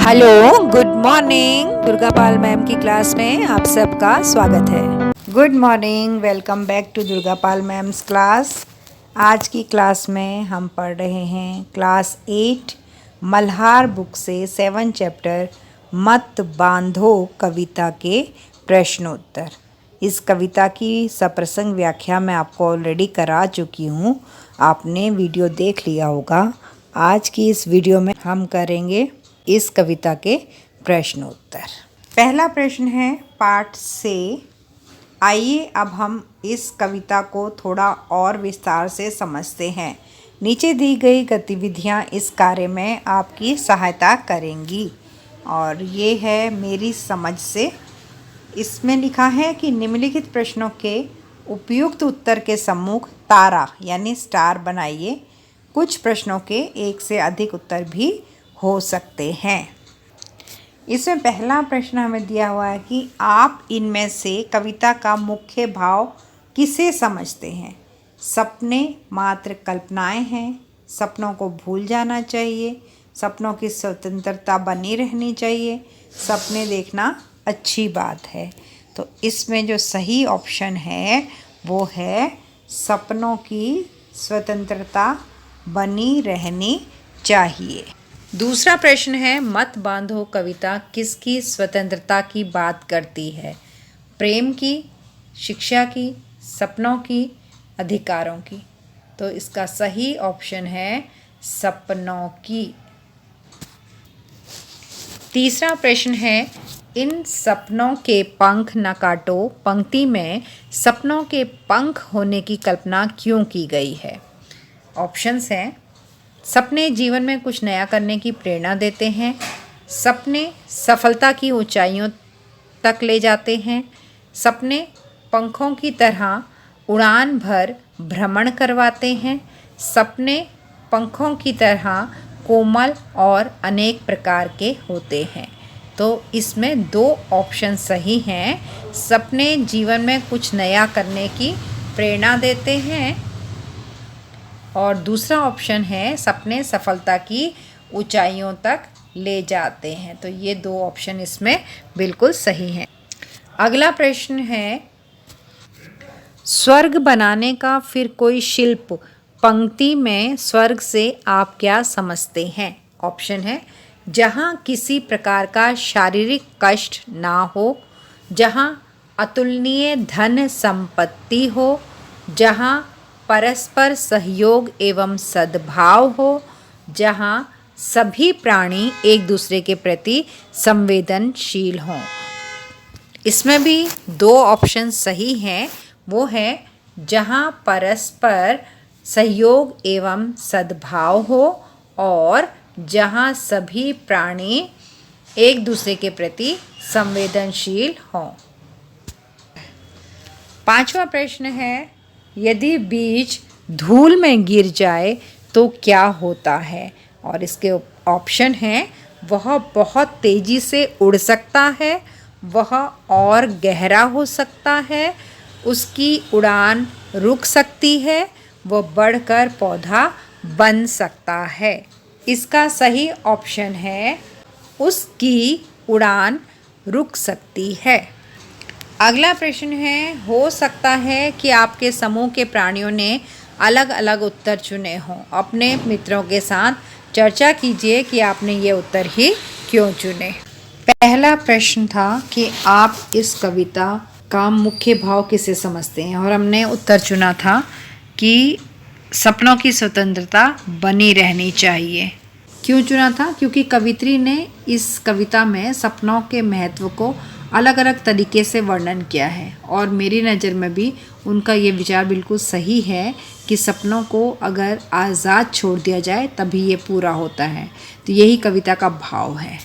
Hello, good morning. Durga Pal ma'am की class में आप सबका स्वागत है। Good morning, welcome back to Durga Pal ma'am's class. आज की क्लास में हम पढ़ रहे हैं क्लास 8 मल्हार बुक से 7 चैप्टर मत बांधो कविता के प्रश्नोत्तर। इस कविता की सप्रसंग व्याख्या मैं आपको ऑलरेडी करा चुकी हूँ, आपने वीडियो देख लिया होगा। आज की इस वीडियो में हम करेंगे इस कविता के प्रश्नोत्तर। पहला प्रश्न है पाठ से। आइए अब हम इस कविता को थोड़ा और विस्तार से समझते हैं। नीचे दी गई गतिविधियां इस कार्य में आपकी सहायता करेंगी और ये है मेरी समझ से। इसमें लिखा है कि निम्नलिखित प्रश्नों के उपयुक्त उत्तर के सम्मुख तारा यानी स्टार बनाइए। कुछ प्रश्नों के एक से अधिक उत्तर भी हो सकते हैं। इसमें पहला प्रश्न हमें दिया हुआ है कि आप इनमें से कविता का मुख्य भाव किसे समझते हैं। सपने मात्र कल्पनाएं हैं, सपनों को भूल जाना चाहिए, सपनों की स्वतंत्रता बनी रहनी चाहिए, सपने देखना अच्छी बात है। तो इसमें जो सही ऑप्शन है वो है सपनों की स्वतंत्रता बनी रहनी चाहिए। दूसरा प्रश्न है मत बांधो कविता किसकी स्वतंत्रता की बात करती है। प्रेम की, शिक्षा की, सपनों की, अधिकारों की। तो इसका सही ऑप्शन है सपनों की। तीसरा प्रश्न है इन सपनों के पंख न काटो पंक्ति में सपनों के पंख होने की कल्पना क्यों की गई है। ऑप्शंस हैं सपने जीवन में कुछ नया करने की प्रेरणा देते हैं, सपने सफलता की ऊंचाइयों तक ले जाते हैं, सपने पंखों की तरह उड़ान भर भ्रमण करवाते हैं, सपने पंखों की तरह कोमल और अनेक प्रकार के होते हैं। तो इसमें दो ऑप्शन सही हैं। सपने जीवन में कुछ नया करने की प्रेरणा देते हैं और दूसरा ऑप्शन है सपने सफलता की ऊंचाइयों तक ले जाते हैं। तो ये दो ऑप्शन इसमें बिल्कुल सही हैं। अगला प्रश्न है स्वर्ग बनाने का फिर कोई शिल्प पंक्ति में स्वर्ग से आप क्या समझते हैं। ऑप्शन है जहाँ किसी प्रकार का शारीरिक कष्ट ना हो, जहाँ अतुलनीय धन संपत्ति हो, जहाँ परस्पर सहयोग एवं सद्भाव हो, जहाँ सभी प्राणी एक दूसरे के प्रति संवेदनशील हों। इसमें भी दो ऑप्शन सही हैं, वो है जहाँ परस्पर सहयोग एवं सद्भाव हो और जहाँ सभी प्राणी एक दूसरे के प्रति संवेदनशील हों। पांचवा प्रश्न है यदि बीज धूल में गिर जाए तो क्या होता है। और इसके ऑप्शन हैं वह बहुत तेज़ी से उड़ सकता है, वह और गहरा हो सकता है, उसकी उड़ान रुक सकती है, वह बढ़कर पौधा बन सकता है। इसका सही ऑप्शन है उसकी उड़ान रुक सकती है। अगला प्रश्न है हो सकता है कि आपके समूह के प्राणियों ने अलग अलग उत्तर चुने हों। अपने मित्रों के साथ चर्चा कीजिए कि आपने ये उत्तर ही क्यों चुने। पहला प्रश्न था कि आप इस कविता का मुख्य भाव किसे समझते हैं और हमने उत्तर चुना था कि सपनों की स्वतंत्रता बनी रहनी चाहिए। क्यों चुना था? क्योंकि कवित्री ने इस कविता में सपनों के महत्व को अलग अलग तरीके से वर्णन किया है और मेरी नज़र में भी उनका ये विचार बिल्कुल सही है कि सपनों को अगर आज़ाद छोड़ दिया जाए तभी ये पूरा होता है। तो यही कविता का भाव है।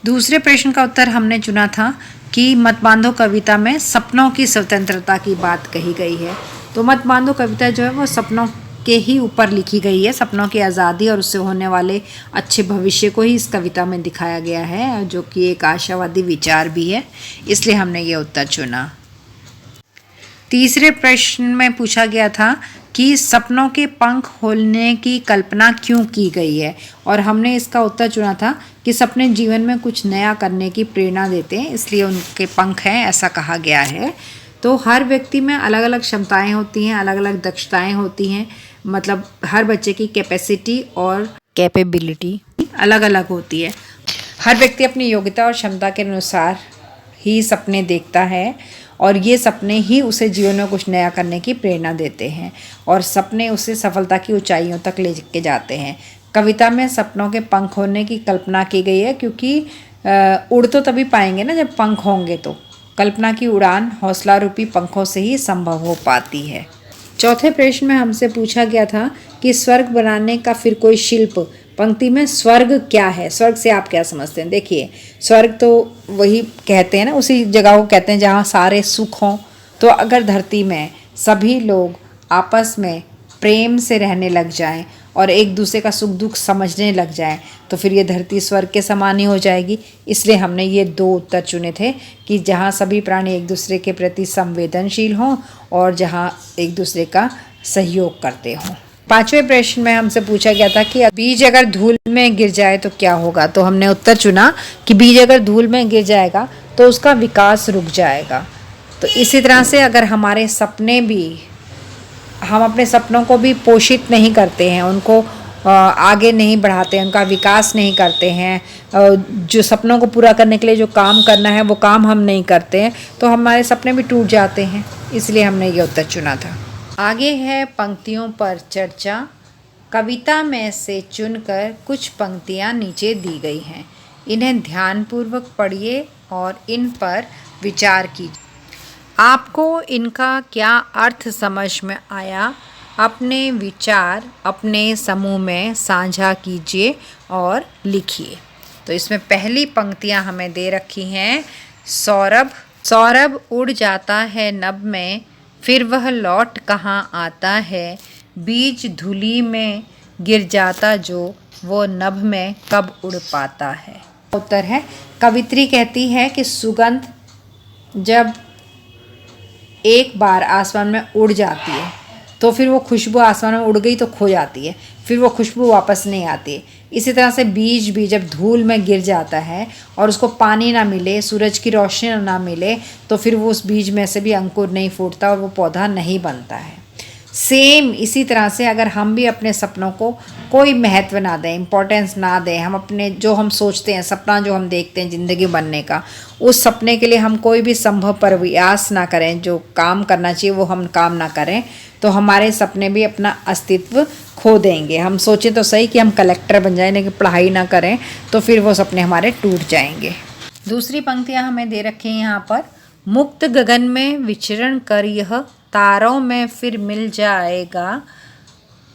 दूसरे प्रश्न का उत्तर हमने चुना था कि मत बांधो कविता में सपनों की स्वतंत्रता की बात कही गई है। तो मत बांधो कविता जो है वो सपनों के ही ऊपर लिखी गई है। सपनों की आज़ादी और उससे होने वाले अच्छे भविष्य को ही इस कविता में दिखाया गया है, जो कि एक आशावादी विचार भी है, इसलिए हमने ये उत्तर चुना। तीसरे प्रश्न में पूछा गया था कि सपनों के पंख खोलने की कल्पना क्यों की गई है, और हमने इसका उत्तर चुना था कि सपने जीवन में कुछ नया करने की प्रेरणा देते हैं, इसलिए उनके पंख हैं, ऐसा कहा गया है। तो हर व्यक्ति में अलग अलग क्षमताएं होती हैं, अलग अलग दक्षताएं होती हैं, मतलब हर बच्चे की कैपेसिटी और कैपेबिलिटी अलग अलग होती है। हर व्यक्ति अपनी योग्यता और क्षमता के अनुसार ही सपने देखता है, और ये सपने ही उसे जीवन में कुछ नया करने की प्रेरणा देते हैं, और सपने उसे सफलता की ऊंचाइयों तक ले के जाते हैं। कविता में सपनों के पंख होने की कल्पना की गई है, क्योंकि उड़ तो तभी पाएंगे ना जब पंख होंगे, तो कल्पना की उड़ान हौसला रूपी पंखों से ही संभव हो पाती है। चौथे प्रश्न में हमसे पूछा गया था कि स्वर्ग बनाने का फिर कोई शिल्प। पंक्ति में स्वर्ग क्या है, स्वर्ग से आप क्या समझते हैं? देखिए, स्वर्ग तो वही कहते हैं ना, उसी जगह को कहते हैं जहाँ सारे सुख हों। तो अगर धरती में सभी लोग आपस में प्रेम से रहने लग जाएं और एक दूसरे का सुख दुख समझने लग जाएं, तो फिर ये धरती स्वर्ग के समान ही हो जाएगी। इसलिए हमने ये 2 उत्तर चुने थे कि जहाँ सभी प्राणी एक दूसरे के प्रति संवेदनशील हों और जहाँ एक दूसरे का सहयोग करते हों। 5वें प्रश्न में हमसे पूछा गया था कि बीज अगर धूल में गिर जाए तो क्या होगा। तो हमने उत्तर चुना कि बीज अगर धूल में गिर जाएगा तो उसका विकास रुक जाएगा। तो इसी तरह से अगर हमारे सपने भी, हम अपने सपनों को भी पोषित नहीं करते हैं, उनको आगे नहीं बढ़ाते हैं, उनका विकास नहीं करते हैं, जो सपनों को पूरा करने के लिए जो काम करना है वो काम हम नहीं करते हैं, तो हमारे सपने भी टूट जाते हैं। इसलिए हमने ये उत्तर चुना था। आगे है पंक्तियों पर चर्चा। कविता में से चुनकर कुछ पंक्तियाँ नीचे दी गई हैं, इन्हें ध्यानपूर्वक पढ़िए और इन पर विचार कीजिए। आपको इनका क्या अर्थ समझ में आया, अपने विचार अपने समूह में साझा कीजिए और लिखिए। तो इसमें पहली पंक्तियां हमें दे रखी हैं। सौरभ उड़ जाता है नभ में, फिर वह लौट कहाँ आता है। बीज धूली में गिर जाता जो, वो नभ में कब उड़ पाता है। उत्तर है, कवित्री कहती है कि सुगंध जब एक बार आसमान में उड़ जाती है तो फिर वो खुशबू आसमान में उड़ गई तो खो जाती है, फिर वो खुशबू वापस नहीं आती है। इसी तरह से बीज भी जब धूल में गिर जाता है और उसको पानी ना मिले, सूरज की रोशनी ना मिले, तो फिर वो उस बीज में से भी अंकुर नहीं फूटता और वो पौधा नहीं बनता है। सेम इसी तरह से अगर हम भी अपने सपनों को कोई महत्व ना दें, इम्पोर्टेंस ना दें, हम अपने जो हम सोचते हैं, सपना जो हम देखते हैं ज़िंदगी बनने का, उस सपने के लिए हम कोई भी संभव प्रयास ना करें, जो काम करना चाहिए वो हम काम ना करें, तो हमारे सपने भी अपना अस्तित्व खो देंगे। हम सोचें तो सही कि हम कलेक्टर बन जाएं, लेकिन पढ़ाई ना करें तो फिर वो सपने हमारे टूट जाएंगे। दूसरी पंक्तियाँ हमें दे रखी हैं यहाँ पर। मुक्त गगन में विचरण कर यह तारों में फिर मिल जाएगा,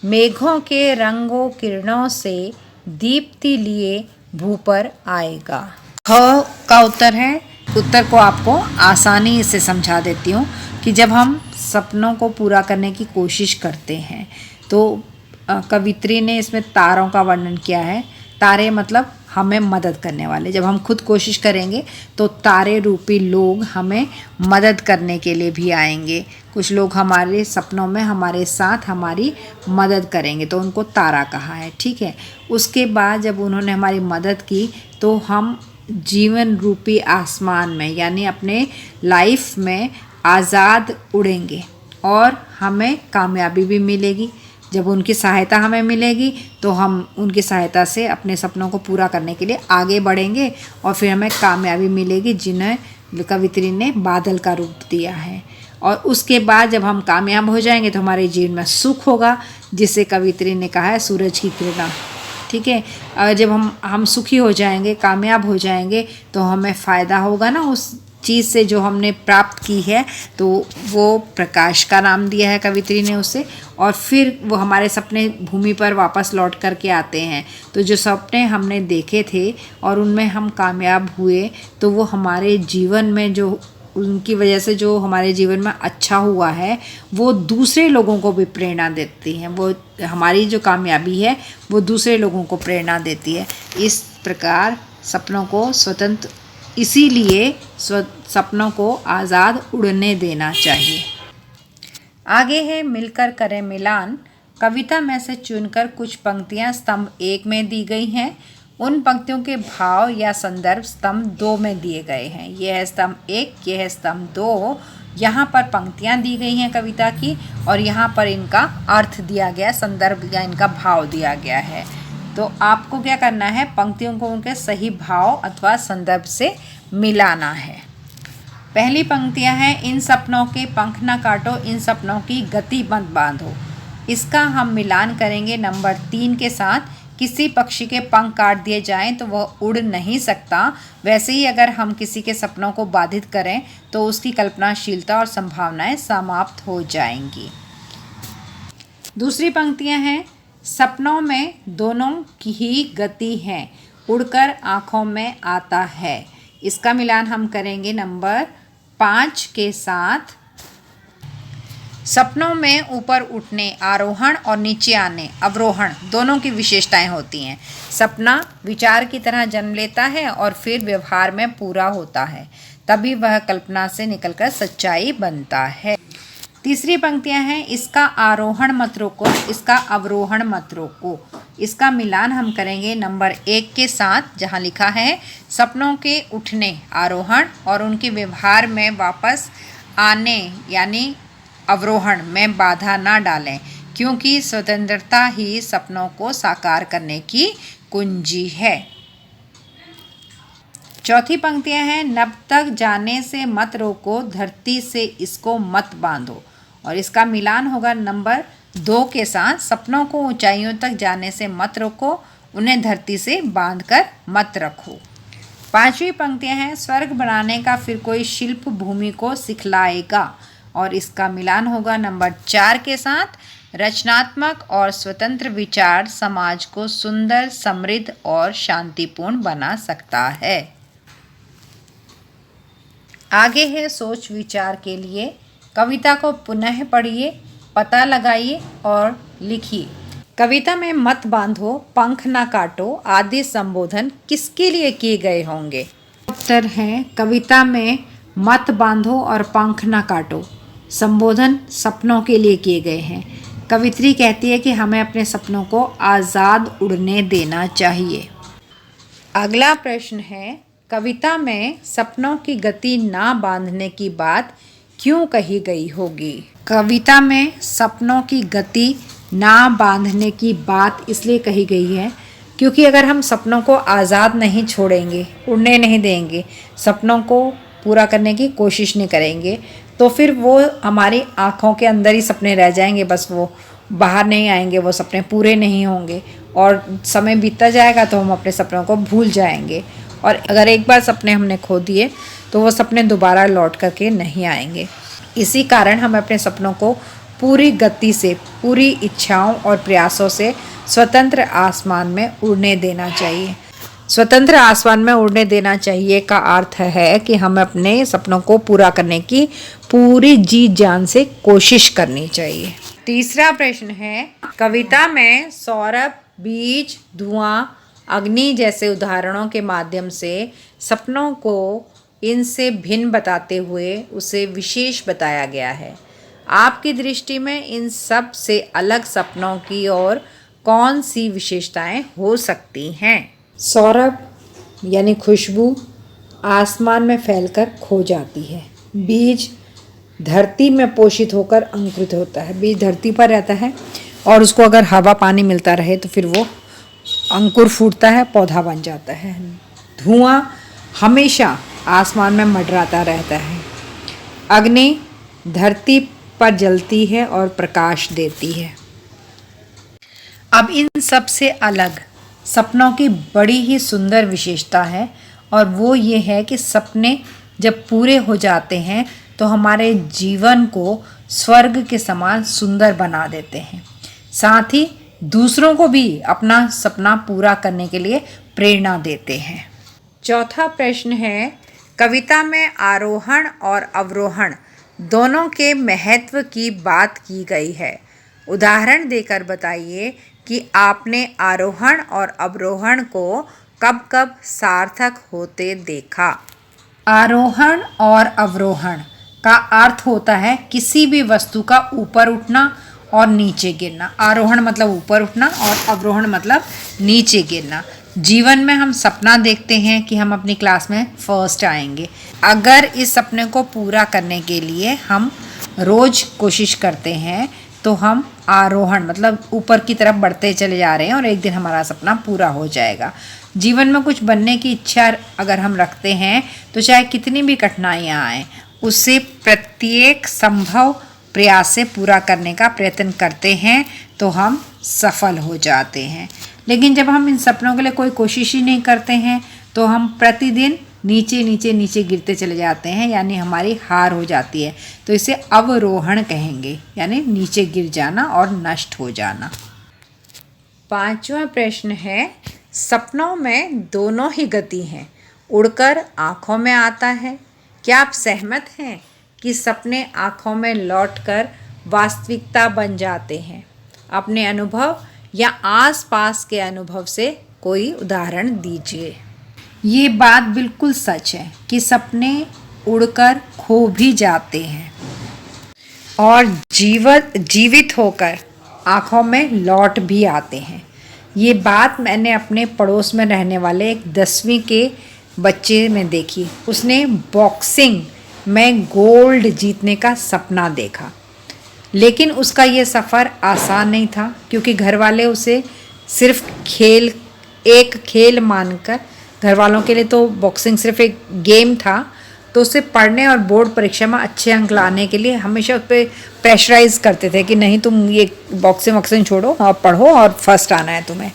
मेघों के रंगों किरणों से दीप्ति लिए भू पर आएगा। ख का उत्तर है, उत्तर को आपको आसानी से समझा देती हूँ कि जब हम सपनों को पूरा करने की कोशिश करते हैं तो कवित्री ने इसमें तारों का वर्णन किया है। तारे मतलब हमें मदद करने वाले। जब हम खुद कोशिश करेंगे तो तारे रूपी लोग हमें मदद करने के लिए भी आएंगे। कुछ लोग हमारे सपनों में हमारे साथ हमारी मदद करेंगे, तो उनको तारा कहा है, ठीक है। उसके बाद जब उन्होंने हमारी मदद की तो हम जीवन रूपी आसमान में, यानी अपने लाइफ में आज़ाद उड़ेंगे और हमें कामयाबी भी मिलेगी। जब उनकी सहायता हमें मिलेगी तो हम उनकी सहायता से अपने सपनों को पूरा करने के लिए आगे बढ़ेंगे और फिर हमें कामयाबी मिलेगी, जिन्हें कवित्री ने बादल का रूप दिया है। और उसके बाद जब हम कामयाब हो जाएंगे तो हमारे जीवन में सुख होगा, जिसे कवित्री ने कहा है सूरज की किरणें, ठीक है। जब हम सुखी हो जाएंगे, कामयाब हो जाएंगे, तो हमें फ़ायदा होगा ना उस चीज़ से जो हमने प्राप्त की है, तो वो प्रकाश का नाम दिया है कवित्री ने उसे। और फिर वो हमारे सपने भूमि पर वापस लौट कर के आते हैं। तो जो सपने हमने देखे थे और उनमें हम कामयाब हुए, तो वो हमारे जीवन में जो उनकी वजह से जो हमारे जीवन में अच्छा हुआ है, वो दूसरे लोगों को भी प्रेरणा देती हैं। वो हमारी जो कामयाबी है वो दूसरे लोगों को प्रेरणा देती है। इस प्रकार सपनों को स्वतंत्र, इसीलिए सपनों को आज़ाद उड़ने देना चाहिए। आगे है मिलकर करें मिलान। कविता में से चुनकर कुछ पंक्तियां स्तंभ 1 में दी गई हैं। उन पंक्तियों के भाव या संदर्भ स्तंभ 2 में दिए गए हैं। यह है स्तंभ 1, यह है स्तंभ 2। यहाँ पर पंक्तियाँ दी गई हैं कविता की और यहाँ पर इनका अर्थ दिया गया, संदर्भ या इनका भाव दिया गया है। तो आपको क्या करना है, पंक्तियों को उनके सही भाव अथवा संदर्भ से मिलाना है। पहली पंक्तियाँ हैं, इन सपनों के पंख न काटो, इन सपनों की गति मत बांधो। इसका हम मिलान करेंगे नंबर 3 के साथ। किसी पक्षी के पंख काट दिए जाएं तो वह उड़ नहीं सकता। वैसे ही अगर हम किसी के सपनों को बाधित करें तो उसकी कल्पनाशीलता और संभावनाएं समाप्त हो जाएंगी। दूसरी पंक्तियां हैं, सपनों में दोनों की ही गति है, उड़कर आँखों में आता है। इसका मिलान हम करेंगे नंबर 5 के साथ। सपनों में ऊपर उठने आरोहण और नीचे आने अवरोहण दोनों की विशेषताएं होती हैं। सपना विचार की तरह जन्म लेता है और फिर व्यवहार में पूरा होता है, तभी वह कल्पना से निकलकर सच्चाई बनता है। तीसरी पंक्तियां हैं, इसका आरोहण मत रोको, इसका अवरोहण मत रोको। इसका मिलान हम करेंगे नंबर 1 के साथ, जहां लिखा है सपनों के उठने आरोहण और उनके व्यवहार में वापस आने यानी अवरोहण में बाधा ना डालें, क्योंकि स्वतंत्रता ही सपनों को साकार करने की कुंजी है। चौथी पंक्तियां हैं, नभ तक जाने से मत रोको, धरती से इसको मत बांधो। और इसका मिलान होगा नंबर 2 के साथ, सपनों को ऊंचाइयों तक जाने से मत रोको, उन्हें धरती से बांधकर मत रखो। पांचवी पंक्तियां हैं, स्वर्ग बनाने का फिर कोई शिल्प भूमि को सिखलाएगा। और इसका मिलान होगा नंबर 4 के साथ, रचनात्मक और स्वतंत्र विचार समाज को सुंदर, समृद्ध और शांतिपूर्ण बना सकता है। आगे है सोच विचार के लिए। कविता को पुनः पढ़िए, पता लगाइए और लिखिए। कविता में मत बांधो, पंख ना काटो आदि संबोधन किसके लिए किए गए होंगे? उत्तर है, कविता में मत बांधो और पंख ना काटो संबोधन सपनों के लिए किए गए हैं। कवित्री कहती है कि हमें अपने सपनों को आज़ाद उड़ने देना चाहिए। अगला प्रश्न है, कविता में सपनों की गति ना बांधने की बात क्यों कही गई होगी? कविता में सपनों की गति ना बांधने की बात इसलिए कही गई है क्योंकि अगर हम सपनों को आज़ाद नहीं छोड़ेंगे, उड़ने नहीं देंगे, सपनों को पूरा करने की कोशिश नहीं करेंगे, तो फिर वो हमारी आँखों के अंदर ही सपने रह जाएंगे, बस वो बाहर नहीं आएंगे, वो सपने पूरे नहीं होंगे और समय बीतता जाएगा तो हम अपने सपनों को भूल जाएंगे। और अगर एक बार सपने हमने खो दिए तो वो सपने दोबारा लौट करके नहीं आएंगे। इसी कारण हमें अपने सपनों को पूरी गति से, पूरी इच्छाओं और प्रयासों से स्वतंत्र आसमान में उड़ने देना चाहिए। स्वतंत्र आसमान में उड़ने देना चाहिए का अर्थ है कि हमें अपने सपनों को पूरा करने की पूरी जी जान से कोशिश करनी चाहिए। तीसरा प्रश्न है, कविता में सौरभ, बीज, धुआं, अग्नि जैसे उदाहरणों के माध्यम से सपनों को इनसे भिन्न बताते हुए उसे विशेष बताया गया है। आपकी दृष्टि में इन सब से अलग सपनों की और कौन सी विशेषताएं हो सकती हैं? सौरभ यानी खुशबू आसमान में फैलकर खो जाती है। बीज धरती में पोषित होकर अंकुरित होता है। बीज धरती पर रहता है और उसको अगर हवा पानी मिलता रहे तो फिर वो अंकुर फूटता है, पौधा बन जाता है। धुआं हमेशा आसमान में मंडराता रहता है। अग्नि धरती पर जलती है और प्रकाश देती है। अब इन सब से अलग सपनों की बड़ी ही सुंदर विशेषता है और वो ये है कि सपने जब पूरे हो जाते हैं तो हमारे जीवन को स्वर्ग के समान सुंदर बना देते हैं। साथ ही दूसरों को भी अपना सपना पूरा करने के लिए प्रेरणा देते हैं। चौथा प्रश्न है, कविता में आरोहण और अवरोहण दोनों के महत्व की बात की गई है। उदाहरण देकर बताइए कि आपने आरोहण और अवरोहण को कब कब सार्थक होते देखा। आरोहण और अवरोहण का अर्थ होता है किसी भी वस्तु का ऊपर उठना और नीचे गिरना। आरोहण मतलब ऊपर उठना और अवरोहण मतलब नीचे गिरना। जीवन में हम सपना देखते हैं कि हम अपनी क्लास में फर्स्ट आएंगे। अगर इस सपने को पूरा करने के लिए हम रोज़ कोशिश करते हैं तो हम आरोहण मतलब ऊपर की तरफ बढ़ते चले जा रहे हैं और एक दिन हमारा सपना पूरा हो जाएगा। जीवन में कुछ बनने की इच्छा अगर हम रखते हैं तो चाहे कितनी भी कठिनाइयाँ आएँ, उससे प्रत्येक संभव प्रयास से पूरा करने का प्रयत्न करते हैं तो हम सफल हो जाते हैं। लेकिन जब हम इन सपनों के लिए कोई कोशिश ही नहीं करते हैं तो हम प्रतिदिन नीचे नीचे नीचे गिरते चले जाते हैं, यानी हमारी हार हो जाती है। तो इसे अवरोहण कहेंगे, यानी नीचे गिर जाना और नष्ट हो जाना। 5वां प्रश्न है, सपनों में दोनों ही गति हैं, उड़कर आँखों में आता है। क्या आप सहमत हैं कि सपने आँखों में लौटकर वास्तविकता बन जाते हैं? अपने अनुभव या आसपास के अनुभव से कोई उदाहरण दीजिए। ये बात बिल्कुल सच है कि सपने उड़कर खो भी जाते हैं और जीवित होकर आँखों में लौट भी आते हैं। ये बात मैंने अपने पड़ोस में रहने वाले एक 10वीं के बच्चे में देखी। उसने बॉक्सिंग में गोल्ड जीतने का सपना देखा, लेकिन उसका ये सफ़र आसान नहीं था क्योंकि घर वाले उसे सिर्फ एक खेल मानकर, घर वालों के लिए तो बॉक्सिंग सिर्फ एक गेम था, तो उसे पढ़ने और बोर्ड परीक्षा में अच्छे अंक लाने के लिए हमेशा उस पर प्रेशराइज करते थे कि नहीं तुम ये बॉक्सिंग छोड़ो और पढ़ो और फर्स्ट आना है तुम्हें।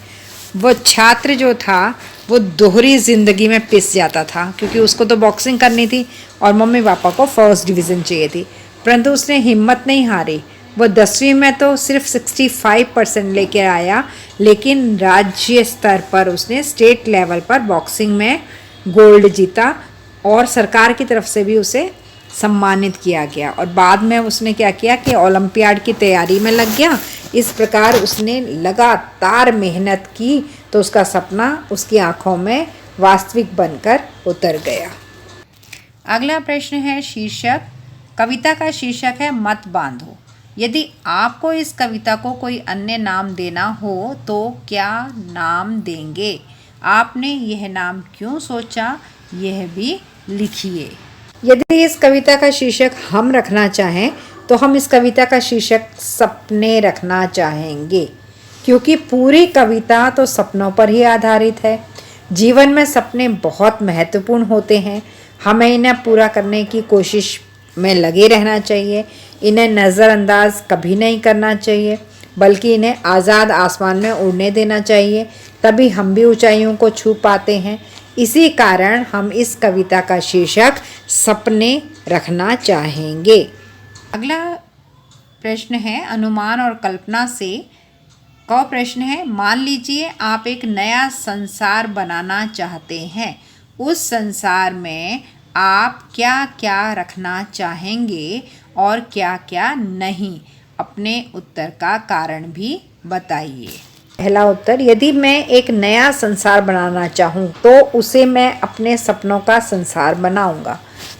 वो छात्र जो था वो दोहरी ज़िंदगी में पिस जाता था क्योंकि उसको तो बॉक्सिंग करनी थी और मम्मी पापा को फर्स्ट डिवीज़न चाहिए थी, परंतु उसने हिम्मत नहीं हारी। वो 10वीं में तो सिर्फ 65% लेके आया, लेकिन राज्य स्तर पर उसने स्टेट लेवल पर बॉक्सिंग में गोल्ड जीता और सरकार की तरफ से भी उसे सम्मानित किया गया। और बाद में उसने क्या किया कि ओलंपियाड की तैयारी में लग गया। इस प्रकार उसने लगातार मेहनत की तो उसका सपना उसकी आंखों में वास्तविक बनकर उतर गया। अगला प्रश्न है, शीर्षक कविता का शीर्षक है मत बांधो। यदि आपको इस कविता को कोई अन्य नाम देना हो तो क्या नाम देंगे? आपने यह नाम क्यों सोचा, यह भी लिखिए। यदि इस कविता का शीर्षक हम रखना चाहें तो हम इस कविता का शीर्षक सपने रखना चाहेंगे, क्योंकि पूरी कविता तो सपनों पर ही आधारित है। जीवन में सपने बहुत महत्वपूर्ण होते हैं, हमें इन्हें पूरा करने की कोशिश में लगे रहना चाहिए। इन्हें नज़रअंदाज कभी नहीं करना चाहिए, बल्कि इन्हें आज़ाद आसमान में उड़ने देना चाहिए, तभी हम भी ऊंचाइयों को छू पाते हैं। इसी कारण हम इस कविता का शीर्षक सपने रखना चाहेंगे। अगला प्रश्न है, अनुमान और कल्पना से का प्रश्न है, मान लीजिए आप एक नया संसार बनाना चाहते हैं। उस संसार में आप क्या क्या रखना चाहेंगे और क्या क्या नहीं? अपने उत्तर का कारण भी बताइए। पहला उत्तर, यदि मैं एक नया संसार बनाना चाहूँ तो उसे मैं अपने सपनों का संसार बनाऊंगा।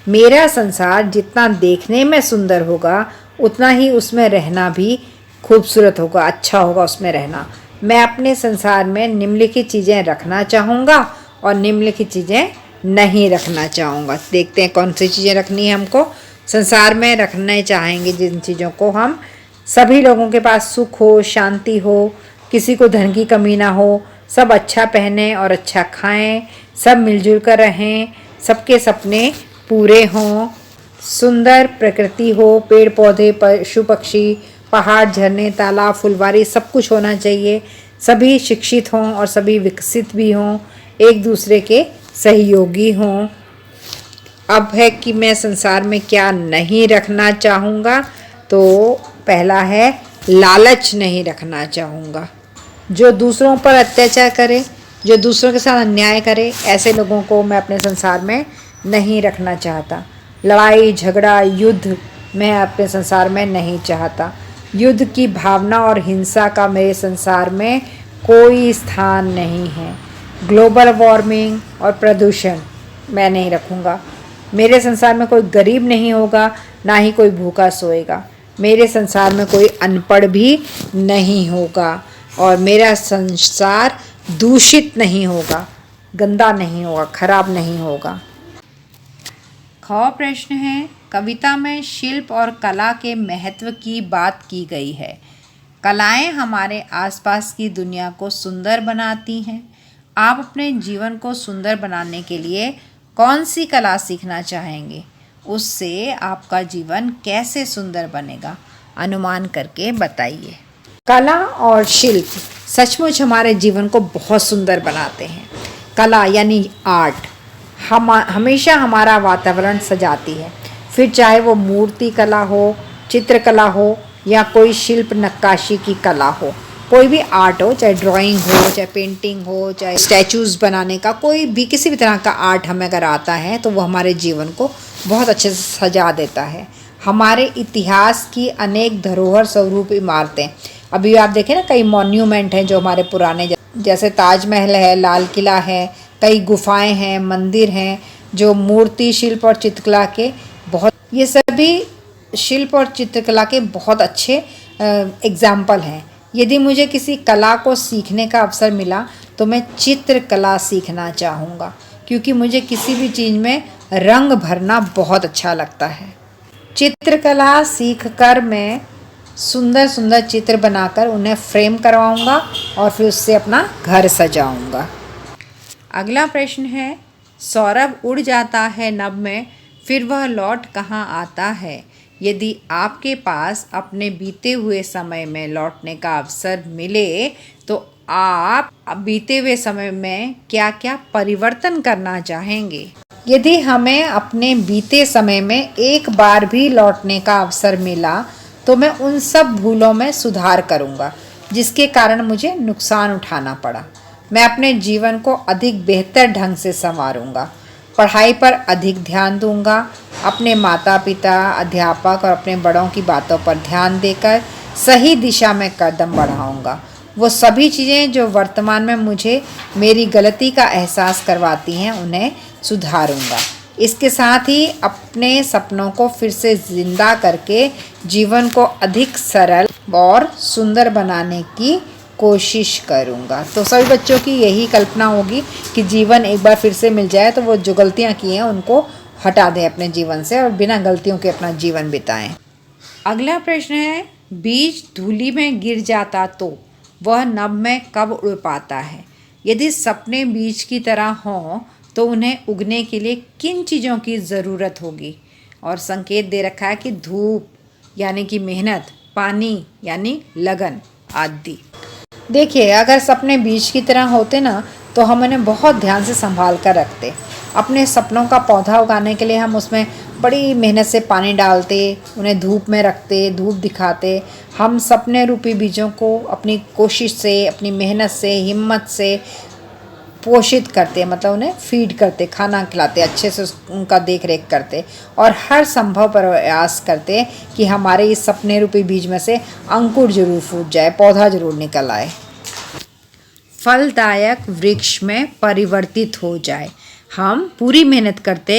मेरा संसार जितना देखने में सुंदर होगा उतना ही उसमें रहना भी खूबसूरत होगा, अच्छा होगा उसमें रहना। मैं अपने संसार में निम्नलिखित चीज़ें रखना चाहूँगा और निम्नलिखित चीज़ें नहीं रखना चाहूँगा। देखते हैं कौन सी चीज़ें रखनी है हमको। संसार में रखना चाहेंगे जिन चीज़ों को हम, सभी लोगों के पास सुख हो, शांति हो, किसी को धन की कमी ना हो, सब अच्छा पहने और अच्छा खाएं, सब मिलजुल कर रहें, सबके सपने पूरे हों, सुंदर प्रकृति हो, पेड़ पौधे, पशु पक्षी, पहाड़, झरने, तालाब, फुलवारी, सब कुछ होना चाहिए। सभी शिक्षित हों और सभी विकसित भी हों, एक दूसरे के सहयोगी हों। अब है कि मैं संसार में क्या नहीं रखना चाहूँगा, तो पहला है लालच नहीं रखना चाहूँगा। जो दूसरों पर अत्याचार करे, जो दूसरों के साथ अन्याय करे, ऐसे लोगों को मैं अपने संसार में नहीं रखना चाहता। लड़ाई झगड़ा युद्ध मैं अपने संसार में नहीं चाहता। युद्ध की भावना और हिंसा का मेरे संसार में कोई स्थान नहीं है। ग्लोबल वार्मिंग और प्रदूषण मैं नहीं रखूँगा। मेरे संसार में कोई गरीब नहीं होगा, ना ही कोई भूखा सोएगा। मेरे संसार में कोई अनपढ़ भी नहीं होगा और मेरा संसार दूषित नहीं होगा, गंदा नहीं होगा, खराब नहीं होगा। ख प्रश्न है, कविता में शिल्प और कला के महत्व की बात की गई है। कलाएं हमारे आसपास की दुनिया को सुंदर बनाती हैं। आप अपने जीवन को सुंदर बनाने के लिए कौन सी कला सीखना चाहेंगे? उससे आपका जीवन कैसे सुंदर बनेगा? अनुमान करके बताइए। कला और शिल्प सचमुच हमारे जीवन को बहुत सुंदर बनाते हैं। कला यानी आर्ट हमेशा हमारा वातावरण सजाती है, फिर चाहे वो मूर्ति कला हो, चित्रकला हो या कोई शिल्प नक्काशी की कला हो। कोई भी आर्ट हो, चाहे ड्राइंग हो, चाहे पेंटिंग हो, चाहे स्टैचूज़ बनाने का, कोई भी किसी भी तरह का आर्ट हमें अगर आता है तो वो हमारे जीवन को बहुत अच्छे से सजा देता है। हमारे इतिहास की अनेक धरोहर स्वरूप इमारतें, अभी आप देखें ना, कई मॉन्यूमेंट हैं जो हमारे पुराने, जैसे ताजमहल है, लाल किला है, कई गुफाएं हैं, मंदिर हैं जो मूर्ति शिल्प और चित्रकला के बहुत, ये सभी शिल्प और चित्रकला के बहुत अच्छे एग्जाम्पल हैं। यदि मुझे किसी कला को सीखने का अवसर मिला तो मैं चित्रकला सीखना चाहूँगा, क्योंकि मुझे किसी भी चीज़ में रंग भरना बहुत अच्छा लगता है। चित्रकला सीखकर मैं सुंदर सुंदर चित्र बनाकर उन्हें फ्रेम करवाऊँगा और फिर उससे अपना घर सजाऊँगा। अगला प्रश्न है, सौरभ उड़ जाता है नभ में, फिर वह लौट कहाँ आता है? यदि आपके पास अपने बीते हुए समय में लौटने का अवसर मिले तो आप बीते हुए समय में क्या क्या परिवर्तन करना चाहेंगे? यदि हमें अपने बीते समय में एक बार भी लौटने का अवसर मिला तो मैं उन सब भूलों में सुधार करूँगा जिसके कारण मुझे नुकसान उठाना पड़ा। मैं अपने जीवन को अधिक बेहतर ढंग से संवारूँगा, पढ़ाई पर अधिक ध्यान दूंगा, अपने माता पिता, अध्यापक और अपने बड़ों की बातों पर ध्यान देकर सही दिशा में कदम बढ़ाऊंगा। वो सभी चीज़ें जो वर्तमान में मुझे मेरी गलती का एहसास करवाती हैं उन्हें सुधारूंगा। इसके साथ ही अपने सपनों को फिर से जिंदा करके जीवन को अधिक सरल और सुंदर बनाने की कोशिश करूँगा। तो सभी बच्चों की यही कल्पना होगी कि जीवन एक बार फिर से मिल जाए तो वो जो गलतियाँ की हैं उनको हटा दें अपने जीवन से और बिना गलतियों के अपना जीवन बिताएं। अगला प्रश्न है, बीज धूलि में गिर जाता तो वह नभ में कब उड़ पाता है? यदि सपने बीज की तरह हों तो उन्हें उगने के लिए किन चीज़ों की ज़रूरत होगी? और संकेत दे रखा है कि धूप यानी कि मेहनत, पानी यानी लगन आदि। देखिए, अगर सपने बीज की तरह होते ना तो हम उन्हें बहुत ध्यान से संभाल कर रखते। अपने सपनों का पौधा उगाने के लिए हम उसमें बड़ी मेहनत से पानी डालते, उन्हें धूप में रखते, धूप दिखाते। हम सपने रूपी बीजों को अपनी कोशिश से, अपनी मेहनत से, हिम्मत से पोषित करते, मतलब उन्हें फीड करते, खाना खिलाते, अच्छे से उनका देख रेख करते और हर संभव प्रयास करते कि हमारे इस सपने रूपी बीज में से अंकुर जरूर फूट जाए, पौधा जरूर निकल आए, फलदायक वृक्ष में परिवर्तित हो जाए। हम पूरी मेहनत करते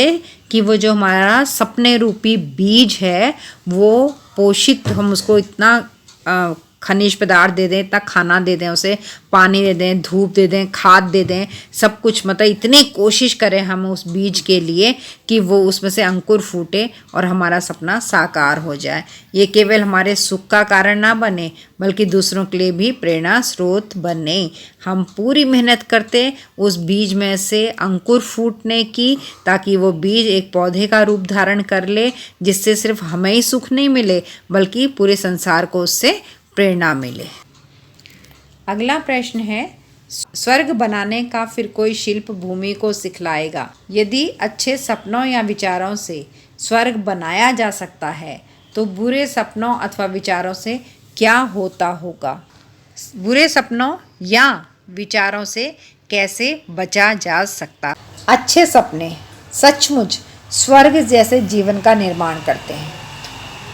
कि वो जो हमारा सपने रूपी बीज है वो पोषित, हम उसको इतना खनिज पदार्थ दे दें, इतना खाना दे दें, उसे पानी दे दें, धूप दे दें, खाद दे दें, सब कुछ, मतलब इतनी कोशिश करें हम उस बीज के लिए कि वो उसमें से अंकुर फूटे और हमारा सपना साकार हो जाए। ये केवल हमारे सुख का कारण ना बने बल्कि दूसरों के लिए भी प्रेरणा स्रोत बने। हम पूरी मेहनत करते उस बीज में से अंकुर फूटने की, ताकि वो बीज एक पौधे का रूप धारण कर ले जिससे सिर्फ हमें ही सुख नहीं मिले बल्कि पूरे संसार को उससे प्रेरणा मिले। अगला प्रश्न है, स्वर्ग बनाने का फिर कोई शिल्प भूमि को सिखलाएगा? यदि अच्छे सपनों या विचारों से स्वर्ग बनाया जा सकता है तो बुरे सपनों अथवा विचारों से क्या होता होगा? बुरे सपनों या विचारों से कैसे बचा जा सकता? अच्छे सपने सचमुच स्वर्ग जैसे जीवन का निर्माण करते हैं।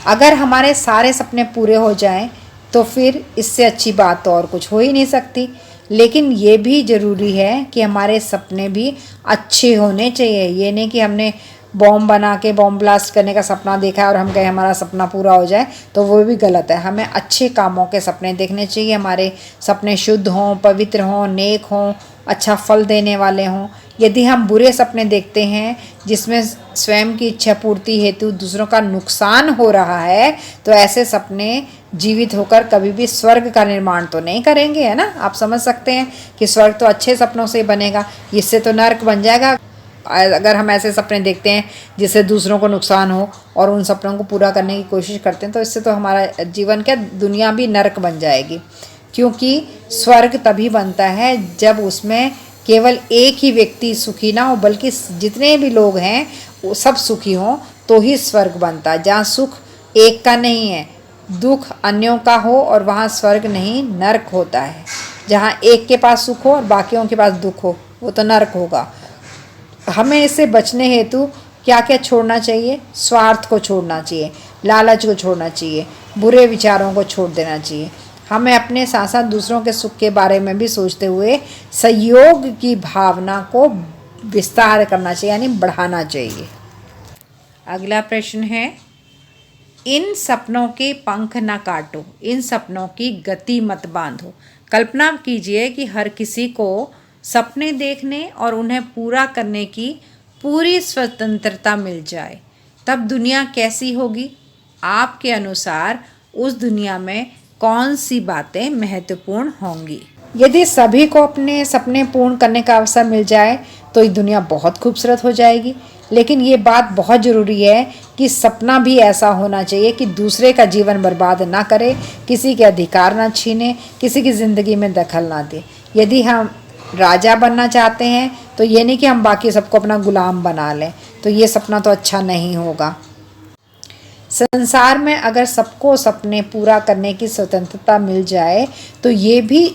अगर हमारे सारे सपने पूरे हो जाएं तो फिर इससे अच्छी बात तो और कुछ हो ही नहीं सकती। लेकिन ये भी ज़रूरी है कि हमारे सपने भी अच्छे होने चाहिए। ये नहीं कि हमने बॉम्ब बना के बॉम्ब ब्लास्ट करने का सपना देखा है और हम कहें हमारा सपना पूरा हो जाए, तो वो भी गलत है। हमें अच्छे कामों के सपने देखने चाहिए, हमारे सपने शुद्ध हों, पवित्र हों, नेक हों, अच्छा फल देने वाले हों। यदि हम बुरे सपने देखते हैं जिसमें स्वयं की इच्छा पूर्ति हेतु दूसरों का नुकसान हो रहा है, तो ऐसे सपने जीवित होकर कभी भी स्वर्ग का निर्माण तो नहीं करेंगे, है ना। आप समझ सकते हैं कि स्वर्ग तो अच्छे सपनों से ही बनेगा, इससे तो नर्क बन जाएगा अगर हम ऐसे सपने देखते हैं जिससे दूसरों को नुकसान हो और उन सपनों को पूरा करने की कोशिश करते हैं, तो इससे तो हमारा जीवन क्या दुनिया भी नर्क बन जाएगी। क्योंकि स्वर्ग तभी बनता है जब उसमें केवल एक ही व्यक्ति सुखी ना हो, बल्कि जितने भी लोग हैं वो सब सुखी हों, तो ही स्वर्ग बनता है। जहाँ सुख एक का नहीं है, दुख अन्यों का हो, और वहाँ स्वर्ग नहीं नर्क होता है। जहाँ एक के पास सुख हो और बाकियों के पास दुख हो, वो तो नर्क होगा। हमें इससे बचने हेतु क्या क्या छोड़ना चाहिए? स्वार्थ को छोड़ना चाहिए, लालच को छोड़ना चाहिए, बुरे विचारों को छोड़ देना चाहिए। हमें अपने साथ साथ दूसरों के सुख के बारे में भी सोचते हुए सहयोग की भावना को विस्तार करना चाहिए, यानी बढ़ाना चाहिए। अगला प्रश्न है, इन सपनों के पंख न काटो, इन सपनों की गति मत बांधो। कल्पना कीजिए कि हर किसी को सपने देखने और उन्हें पूरा करने की पूरी स्वतंत्रता मिल जाए, तब दुनिया कैसी होगी? आपके अनुसार उस दुनिया में कौन सी बातें महत्वपूर्ण होंगी? यदि सभी को अपने सपने पूर्ण करने का अवसर मिल जाए तो ये दुनिया बहुत खूबसूरत हो जाएगी। लेकिन ये बात बहुत ज़रूरी है कि सपना भी ऐसा होना चाहिए कि दूसरे का जीवन बर्बाद ना करे, किसी के अधिकार ना छीने, किसी की ज़िंदगी में दखल ना दे। यदि हम राजा बनना चाहते हैं तो ये नहीं कि हम बाकी सबको अपना गुलाम बना लें, तो ये सपना तो अच्छा नहीं होगा। संसार में अगर सबको सपने पूरा करने की स्वतंत्रता मिल जाए तो ये भी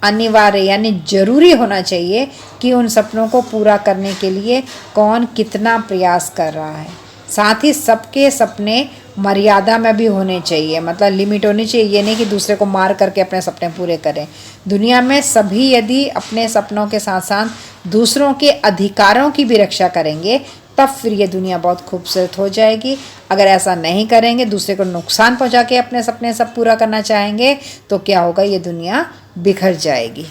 अनिवार्य यानी जरूरी होना चाहिए कि उन सपनों को पूरा करने के लिए कौन कितना प्रयास कर रहा है। साथ ही सबके सपने मर्यादा में भी होने चाहिए, मतलब लिमिट होनी चाहिए। ये नहीं कि दूसरे को मार करके अपने सपने पूरे करें। दुनिया में सभी यदि अपने सपनों के साथ साथ दूसरों के अधिकारों की भी रक्षा करेंगे, तब फिर ये दुनिया बहुत खूबसूरत हो जाएगी। अगर ऐसा नहीं करेंगे, दूसरे को नुकसान पहुंचा के अपने सपने सब पूरा करना चाहेंगे, तो क्या होगा? ये दुनिया बिखर जाएगी।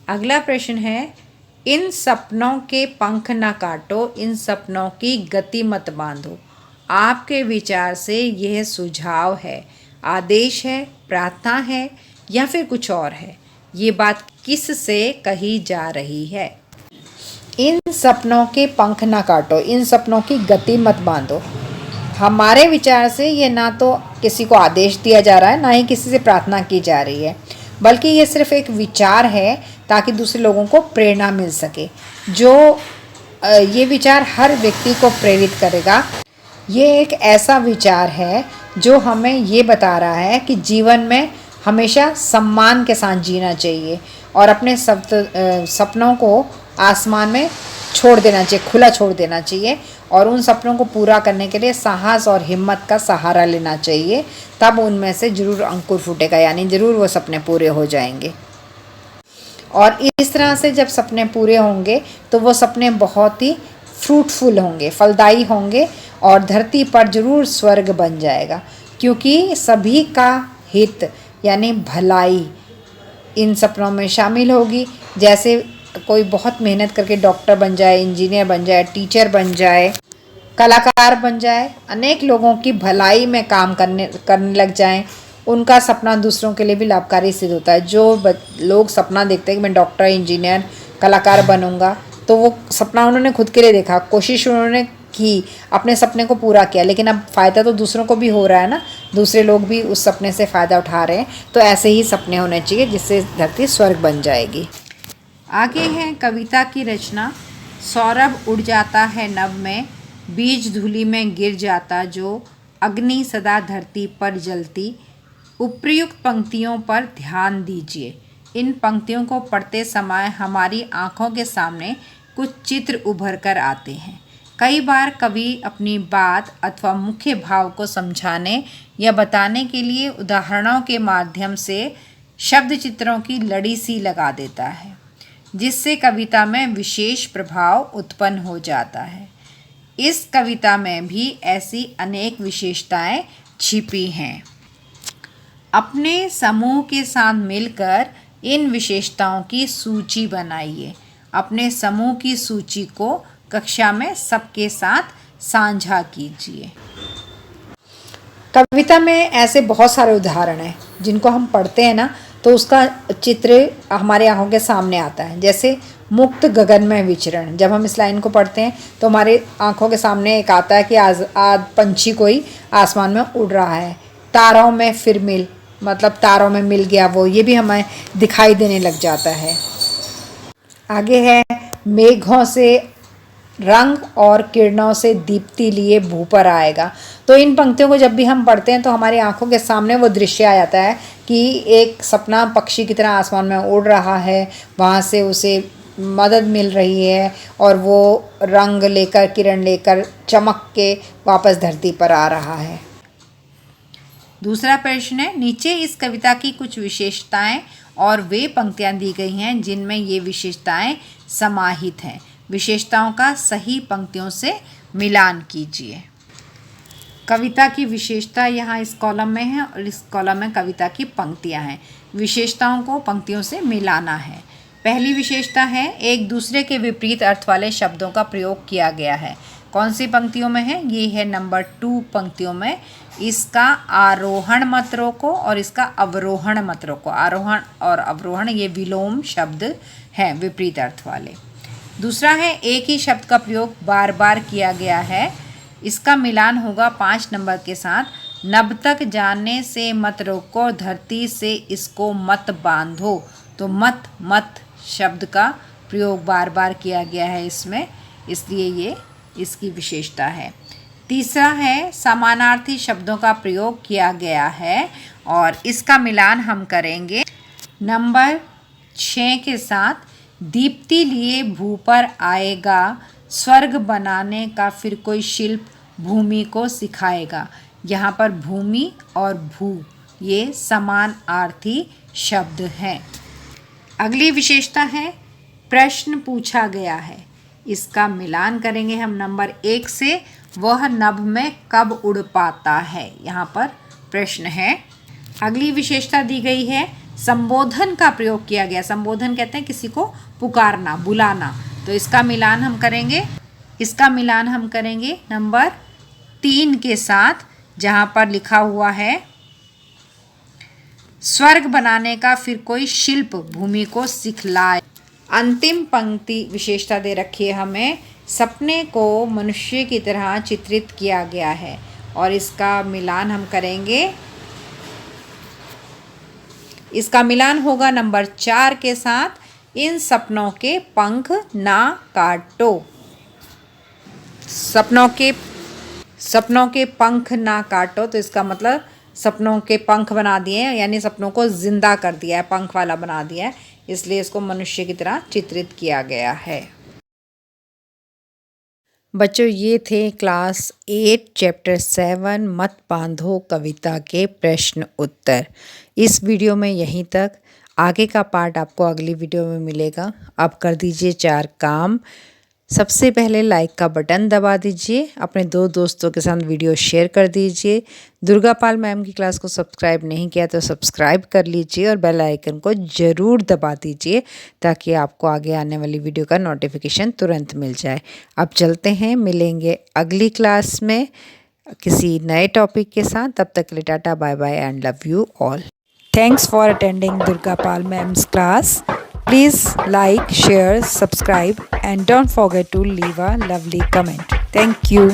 अगला प्रश्न है, इन सपनों के पंख न काटो, इन सपनों की गति मत बांधो। आपके विचार से यह सुझाव है, आदेश है, प्रार्थना है या फिर कुछ और है? ये बात किस से कही जा रही है? इन सपनों के पंख न काटो, इन सपनों की गति मत बांधो। हमारे विचार से ये ना तो किसी को आदेश दिया जा रहा है, ना ही किसी से प्रार्थना की जा रही है, बल्कि ये सिर्फ एक विचार है ताकि दूसरे लोगों को प्रेरणा मिल सके। जो ये विचार हर व्यक्ति को प्रेरित करेगा। ये एक ऐसा विचार है जो हमें ये बता रहा है कि जीवन में हमेशा सम्मान के साथ जीना चाहिए और अपने सपनों को आसमान में छोड़ देना चाहिए, खुला छोड़ देना चाहिए, और उन सपनों को पूरा करने के लिए साहस और हिम्मत का सहारा लेना चाहिए। तब उनमें से जरूर अंकुर फूटेगा, यानी जरूर वो सपने पूरे हो जाएंगे। और इस तरह से जब सपने पूरे होंगे तो वो सपने बहुत ही फ्रूटफुल होंगे, फलदायी होंगे, और धरती पर जरूर स्वर्ग बन जाएगा। क्योंकि सभी का हित यानी भलाई इन सपनों में शामिल होगी। जैसे कोई बहुत मेहनत करके डॉक्टर बन जाए, इंजीनियर बन जाए, टीचर बन जाए, कलाकार बन जाए, अनेक लोगों की भलाई में काम करने लग जाएं, उनका सपना दूसरों के लिए भी लाभकारी सिद्ध होता है। जो लोग सपना देखते हैं कि मैं डॉक्टर, इंजीनियर, कलाकार बनूंगा, तो वो सपना उन्होंने खुद के लिए देखा, कोशिश उन्होंने की, अपने सपने को पूरा किया, लेकिन अब फ़ायदा तो दूसरों को भी हो रहा है ना, दूसरे लोग भी उस सपने से फ़ायदा उठा रहे हैं। तो ऐसे ही सपने होने चाहिए जिससे धरती स्वर्ग बन जाएगी। आगे है कविता की रचना। सौरभ उड़ जाता है नभ में, बीज धूलि में गिर जाता जो, अग्नि सदा धरती पर जलती। उपर्युक्त पंक्तियों पर ध्यान दीजिए। इन पंक्तियों को पढ़ते समय हमारी आँखों के सामने कुछ चित्र उभर कर आते हैं। कई बार कवि अपनी बात अथवा मुख्य भाव को समझाने या बताने के लिए उदाहरणों के माध्यम से शब्द चित्रों की लड़ी सी लगा देता है, जिससे कविता में विशेष प्रभाव उत्पन्न हो जाता है। इस कविता में भी ऐसी अनेक विशेषताएं छिपी हैं। अपने समूह के साथ मिलकर इन विशेषताओं की सूची बनाइए। अपने समूह की सूची को कक्षा में सबके साथ साझा कीजिए। कविता में ऐसे बहुत सारे उदाहरण हैं जिनको हम पढ़ते हैं ना तो उसका चित्र हमारे आंखों के सामने आता है। जैसे मुक्त गगन में विचरण, जब हम इस लाइन को पढ़ते हैं तो हमारे आंखों के सामने एक आता है कि आज पंछी कोई आसमान में उड़ रहा है। तारों में फिर मिल, मतलब तारों में मिल गया वो, ये भी हमें दिखाई देने लग जाता है। आगे है मेघों से रंग और किरणों से दीप्ति लिए भू पर आएगा। तो इन पंक्तियों को जब भी हम पढ़ते हैं तो हमारी आंखों के सामने वो दृश्य आ जाता है कि एक सपना पक्षी की तरह आसमान में उड़ रहा है, वहाँ से उसे मदद मिल रही है और वो रंग लेकर, किरण लेकर चमक के वापस धरती पर आ रहा है। दूसरा प्रश्न है, नीचे इस कविता की कुछ विशेषताएं और वे पंक्तियां दी गई हैं जिनमें ये विशेषताएं समाहित हैं। विशेषताओं का सही पंक्तियों से मिलान कीजिए। कविता की विशेषता यहाँ इस कॉलम में है और इस कॉलम में कविता की पंक्तियाँ हैं। विशेषताओं को पंक्तियों से मिलाना है। पहली विशेषता है, एक दूसरे के विपरीत अर्थ वाले शब्दों का प्रयोग किया गया है। कौन सी पंक्तियों में है? ये है नंबर 2 पंक्तियों में। इसका आरोहण मत रोको और इसका अवरोहण मत रोको। आरोहण और अवरोहण ये विलोम शब्द हैं विपरीत अर्थ वाले। दूसरा है, एक ही शब्द का प्रयोग बार बार किया गया है। इसका मिलान होगा 5 नंबर के साथ। नभ तक जाने से मत रोको, धरती से इसको मत बांधो। तो मत मत शब्द का प्रयोग बार बार किया गया है इसमें, इसलिए ये इसकी विशेषता है। तीसरा है, समानार्थी शब्दों का प्रयोग किया गया है और इसका मिलान हम करेंगे नंबर 6 के साथ। दीप्ति लिए भू पर आएगा, स्वर्ग बनाने का फिर कोई शिल्प भूमि को सिखाएगा। यहाँ पर भूमि और भू ये समानार्थी शब्द हैं। अगली विशेषता है, प्रश्न पूछा गया है। इसका मिलान करेंगे हम नंबर 1 से। वह नभ में कब उड़ पाता है, यहाँ पर प्रश्न है। अगली विशेषता दी गई है, संबोधन का प्रयोग किया गया। संबोधन कहते हैं किसी को पुकारना, बुलाना। तो इसका मिलान हम करेंगे नंबर 3 के साथ, जहाँ पर लिखा हुआ है स्वर्ग बनाने का फिर कोई शिल्प भूमि को सिखलाए। अंतिम पंक्ति विशेषता दे रखी है हमें, सपने को मनुष्य की तरह चित्रित किया गया है और इसका मिलान हम करेंगे। इसका मिलान होगा नंबर 4 के साथ। इन सपनों के पंख ना काटो। सपनों के पंख ना काटो, तो इसका मतलब सपनों के पंख बना दिए हैं, यानी सपनों को जिंदा कर दिया है, पंख वाला बना दिया है, इसलिए इसको मनुष्य की तरह चित्रित किया गया है। बच्चों, ये थे क्लास 8 चैप्टर 7 मत बांधो कविता के प्रश्न उत्तर। इस वीडियो में यहीं तक। आगे का पार्ट आपको अगली वीडियो में मिलेगा। अब कर दीजिए 4 काम। सबसे पहले लाइक का बटन दबा दीजिए, अपने 2 दोस्तों के साथ वीडियो शेयर कर दीजिए। दुर्गा पाल मैम की क्लास को सब्सक्राइब नहीं किया तो सब्सक्राइब कर लीजिए और बेल आइकन को ज़रूर दबा दीजिए ताकि आपको आगे आने वाली वीडियो का नोटिफिकेशन तुरंत मिल जाए। अब चलते हैं, मिलेंगे अगली क्लास में किसी नए टॉपिक के साथ। तब तक के लिए tata, bye bye and love you all. Thanks for attending Durga Pal Ma'am's class. Please like, share, subscribe and don't forget to leave a lovely comment. Thank you.